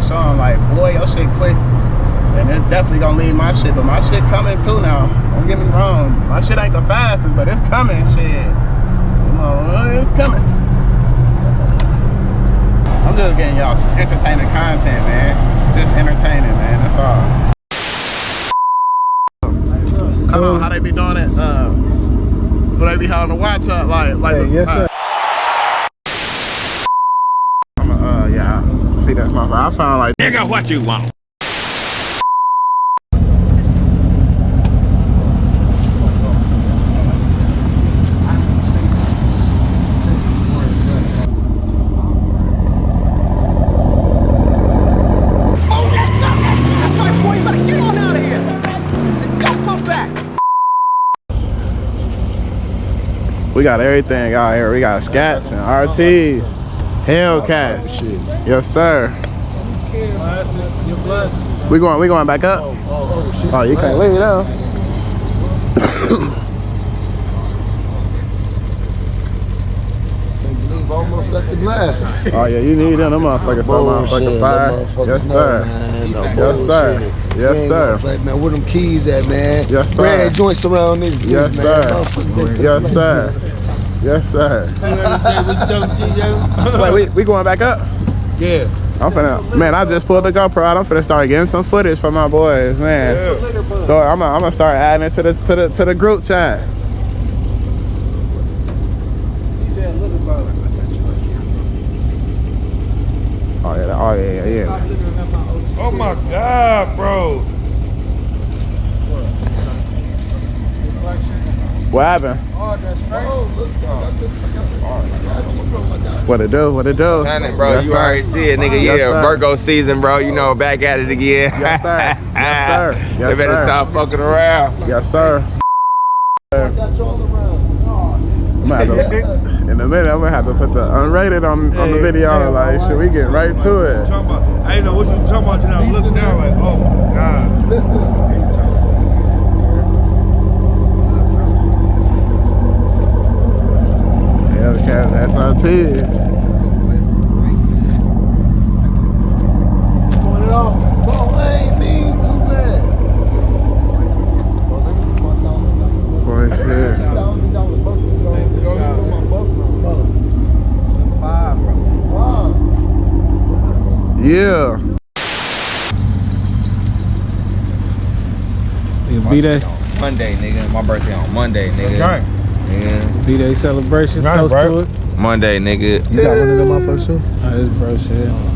show them like, boy, your shit quick. And it's definitely gonna leave my shit, but my shit coming too now. Don't get me wrong. My shit ain't the fastest, but it's coming, shit. You know, it's coming. I'm just getting y'all some entertaining content, man. It's just entertaining, man, that's all. Come on, how they be doing it? Will they be having the watch up like hey, yes, sir. Yeah, see that's my I found like Nigga, what you want? we got everything out here. We got Scats and RTs, Hellcat. Shit. Yes, sir. We going back up? Oh, you can't leave it out. Almost left the glasses. Oh yeah, you need them motherfuckers for motherfucking fire. Yes, sir. Yes, sir. Yes, sir. Man, where them keys at, man? Yes, sir. Brad joints around this bitch, Yes, man. sir. Yes, sir. Yes, sir. Wait, we going back up? Yeah. I'm finna, man, I just pulled the GoPro out. I'm finna start getting some footage for my boys, man. Yeah. So I'm gonna start adding it to the group chat. Oh yeah. Oh my God, bro. What happened? What it do? What it do? Bro, Yes, you sir. already see it, nigga. Yes, Yeah, sir. Virgo season, bro. You know, back at it again. Yes, sir. Yes, sir. Yes, They better sir. stop fucking around. Yes, sir. I'm gonna have to, in a minute, I'm gonna have to put the unrated on the video. Like, should we get right to it? I ain't know what you talking about. And I look down like, oh my God. Hellcat SRT. Boy, shit. Yeah. B-Day. Monday, nigga. My birthday on Monday, nigga. Right. Yeah. B-Day celebration. Right, Toast bro. to it. Monday, nigga. You got one of them motherfuckers too? Oh, this bro shit.